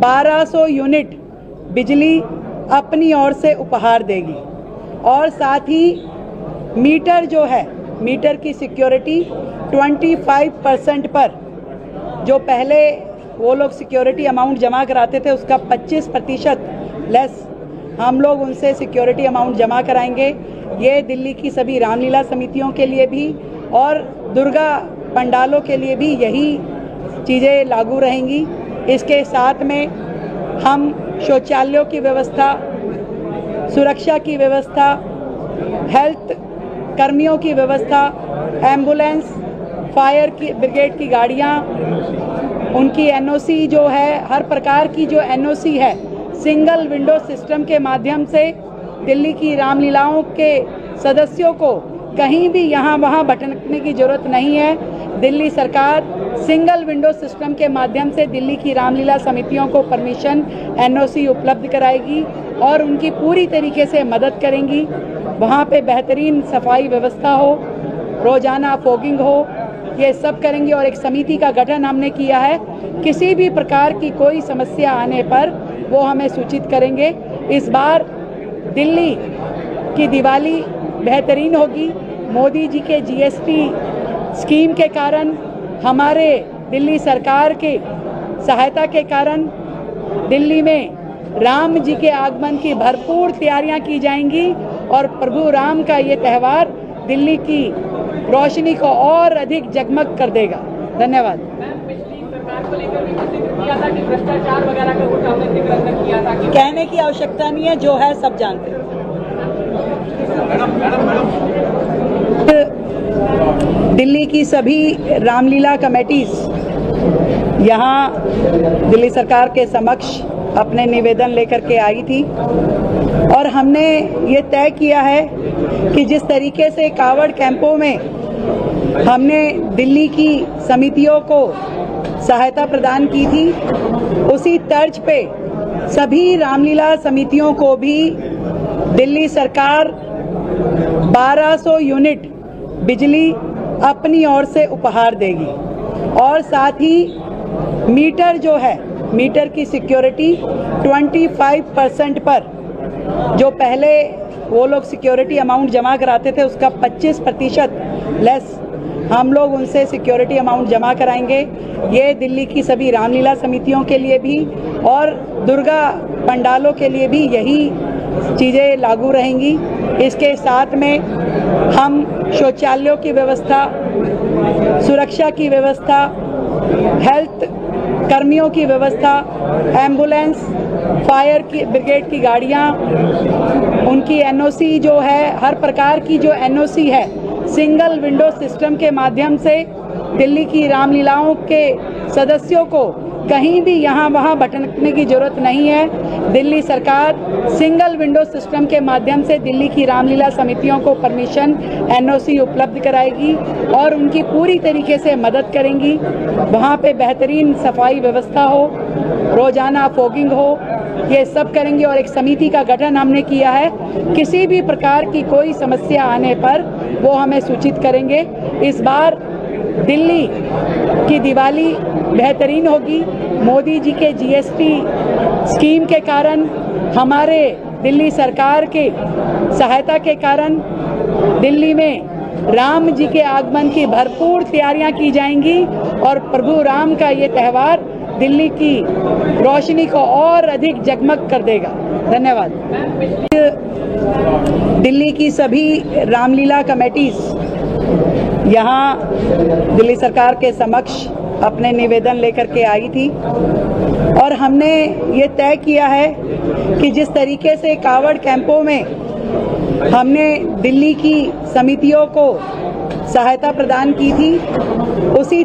1200 unit बिजली अपनी ओर से उपहार देगी और साथ ही मीटर जो है, मीटर की सिक्योरिटी 25% पर जो पहले वो लोग सिक्योरिटी अमाउंट जमा कराते थे उसका 25% लेस हम लोग उनसे सिक्योरिटी अमाउंट जमा कराएंगे। ये दिल्ली की सभी रामलीला समितियों के लिए भी और दुर्गा पंडालों के लिए भी यही चीज़ें लागू रहेंगी। इसके साथ में हम शौचालयों की व्यवस्था, सुरक्षा की व्यवस्था, हेल्थ कर्मियों की व्यवस्था, एम्बुलेंस, फायर की ब्रिगेड की गाड़ियाँ, उनकी एनओसी जो है, हर प्रकार की जो एनओसी है, सिंगल विंडो सिस्टम के माध्यम से दिल्ली की रामलीलाओं के सदस्यों को कहीं भी यहाँ वहाँ भटकने की जरूरत नहीं है। दिल्ली सरकार सिंगल विंडो सिस्टम के माध्यम से दिल्ली की रामलीला समितियों को परमिशन, एनओसी उपलब्ध कराएगी और उनकी पूरी तरीके से मदद करेंगी। वहाँ पे बेहतरीन सफाई व्यवस्था हो, रोजाना फॉगिंग हो, ये सब करेंगे। और एक समिति का गठन हमने किया है, किसी भी प्रकार की कोई समस्या आने पर वो हमें सूचित करेंगे। इस बार दिल्ली की दिवाली बेहतरीन होगी। मोदी जी के जीएसटी स्कीम के कारण, हमारे दिल्ली सरकार के सहायता के कारण दिल्ली में राम जी के आगमन की भरपूर तैयारियां की जाएंगी और प्रभु राम का ये त्यौहार दिल्ली की रोशनी को और अधिक जगमग कर देगा। धन्यवाद। कहने की आवश्यकता नहीं है, जो है सब जानते हैं। दिल्ली की सभी रामलीला कमेटीज यहाँ दिल्ली सरकार के समक्ष अपने निवेदन लेकर के आई थी और हमने ये तय किया है कि जिस तरीके से कावड़ कैंपों में हमने दिल्ली की समितियों को सहायता प्रदान की थी, उसी तर्ज पे सभी रामलीला समितियों को भी दिल्ली सरकार 1200 यूनिट बिजली अपनी ओर से उपहार देगी और साथ ही मीटर जो है, मीटर की सिक्योरिटी 25% पर जो पहले वो लोग सिक्योरिटी अमाउंट जमा कराते थे उसका 25% लेस हम लोग उनसे सिक्योरिटी अमाउंट जमा कराएंगे। ये दिल्ली की सभी रामलीला समितियों के लिए भी और दुर्गा पंडालों के लिए भी यही चीज़ें लागू रहेंगी। इसके साथ में हम शौचालयों की व्यवस्था, सुरक्षा की व्यवस्था, हेल्थ कर्मियों की व्यवस्था, एम्बुलेंस, फायर की ब्रिगेड की गाड़ियाँ, उनकी एनओसी जो है, हर प्रकार की जो एनओसी है, सिंगल विंडो सिस्टम के माध्यम से दिल्ली की रामलीलाओं के सदस्यों को कहीं भी यहाँ वहाँ भटकने की जरूरत नहीं है। दिल्ली सरकार सिंगल विंडो सिस्टम के माध्यम से दिल्ली की रामलीला समितियों को परमिशन, एनओसी उपलब्ध कराएगी और उनकी पूरी तरीके से मदद करेंगी। वहाँ पे बेहतरीन सफाई व्यवस्था हो, रोजाना फॉगिंग हो, ये सब करेंगे। और एक समिति का गठन हमने किया है, किसी भी प्रकार की कोई समस्या आने पर वो हमें सूचित करेंगे। इस बार दिल्ली की दिवाली बेहतरीन होगी। मोदी जी के जीएसटी स्कीम के कारण, हमारे दिल्ली सरकार के सहायता के कारण दिल्ली में राम जी के आगमन की भरपूर तैयारियां की जाएंगी और प्रभु राम का ये त्यौहार दिल्ली की रोशनी को और अधिक जगमग कर देगा। धन्यवाद। दिल्ली की सभी रामलीला कमेटीज यहाँ दिल्ली सरकार के समक्ष अपने निवेदन लेकर के आई थी और हमने ये तय किया है कि जिस तरीके से कावड़ कैंपों में हमने दिल्ली की समितियों को सहायता प्रदान की थी, उसी